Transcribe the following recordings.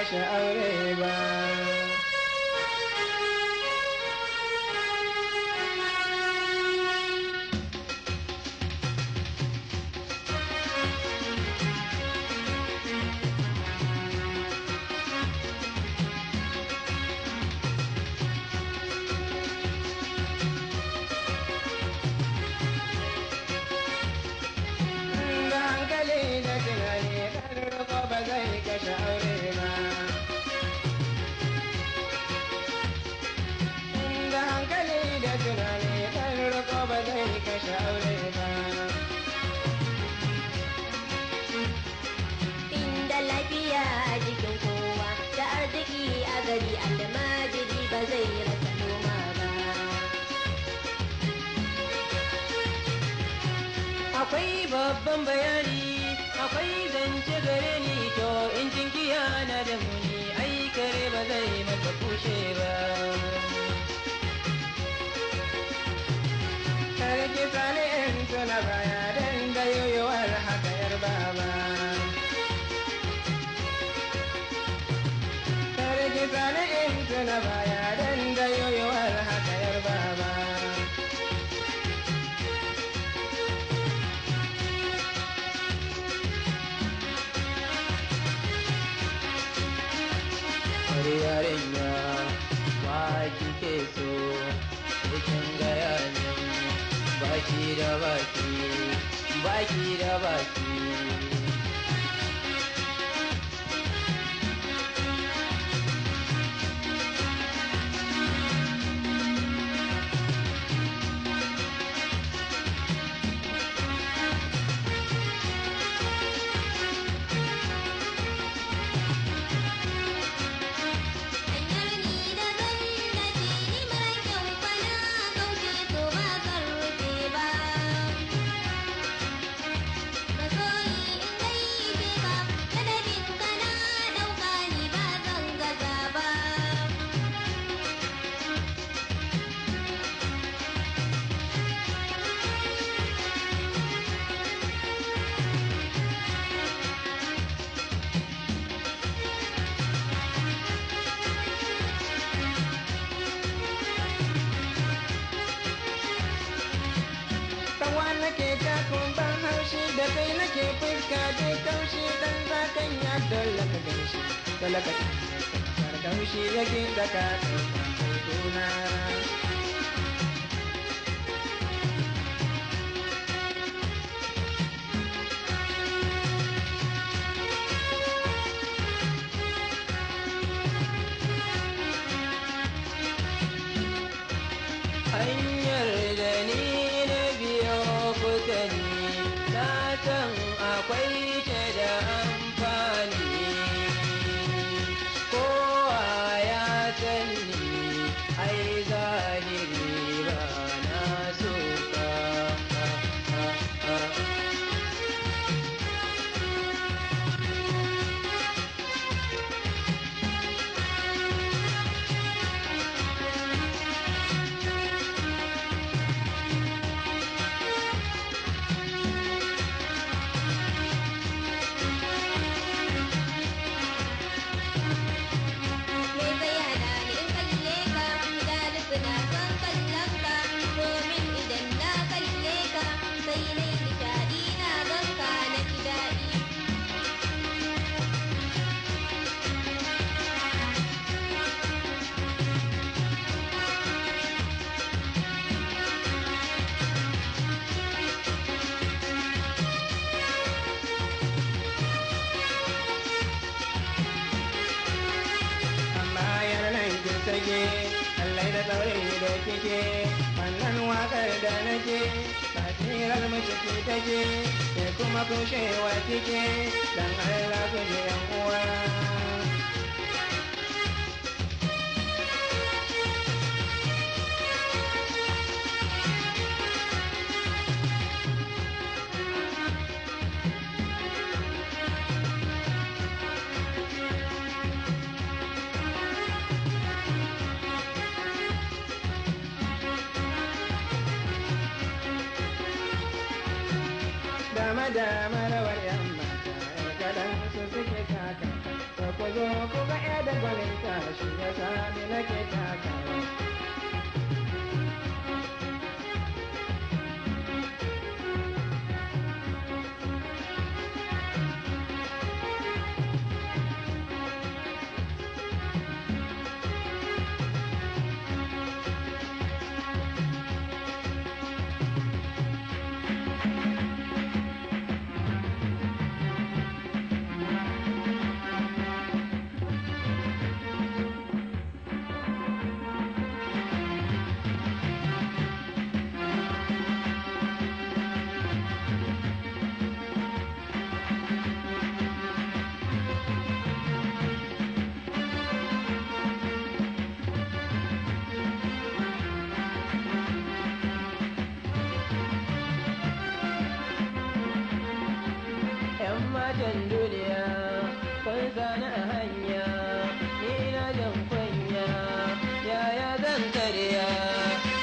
kashe aure ba. Kashe aure ba. Inda hankali da tunani ɗan riko ba zai kashe aure ba. Inda lafiya a jikin kowa da arziki a gari almajiri ba zai rasa noma ba. Akwai babban bayani, akwai zance gare ni to in jinkiya na da muni ai kare ba zai maka kushe ba. Karki sani in tuna baya dan da yoyowar haka yar baba. Karki sani in tuna baya dan da yoyowar haka yar baba. Yarinya ba kike so cikin gaya min baki da baki baki da baki. Nake takun ban haushi da kai nake fuska je kaushi dan zakan ya dole ka ganshi dole ka tsara kaushi yake zaka tuna. Hanyar da ni na biyo kutani na san akwai ta da amfani, kowa ya sani ai zahiri ba na so ka. Allah da tsauri da kike wannan wakar da nake tasirar mace ce take sai kuma kushewa kike dan Allah ku ji yan uwa. Dama rawar yan mata, kadan su suke taka, ko ku zo ku ga mota shi ya sami nake takawa. matan duniya kun sani a hanya ni na jan kunya yaya zan karya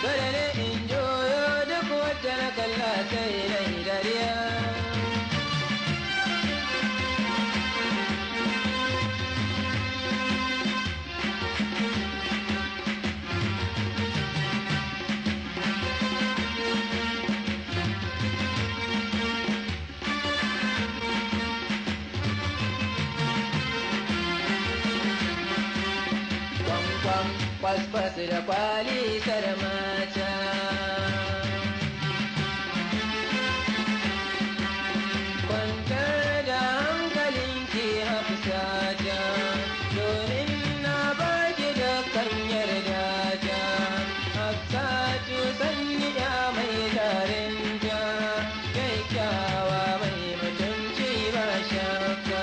dole ne in joyo duk wacce na kalla sai rai dariya. Kwas-kwas da kwalisar mata kwantar da hankalinki hafsata domin na baki da kan yarda ta hafsatu sanni ya mai tarinta kyakkyawa mai mutunci ba shakka.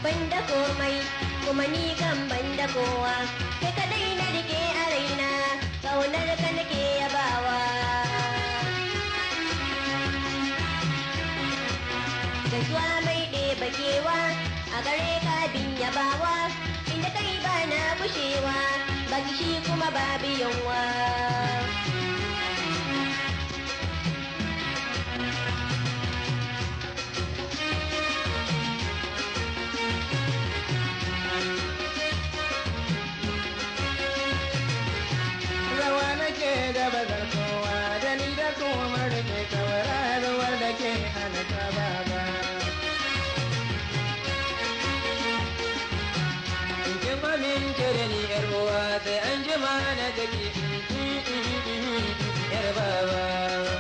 Banda komai kuma ni kan banda kowa kai kadai na rike a raina kaunar ka nake yabawa gaisuwa mai ɗeba kewa a gare ka bin yabawa inda kai ba na gushewa ba kishi kuma babu yunwa. Da bazar kowa da ni da kuma rike tauraruwar da ke hana ta baba. In kin amince da ni yar uwa sai an jima na take yar baba.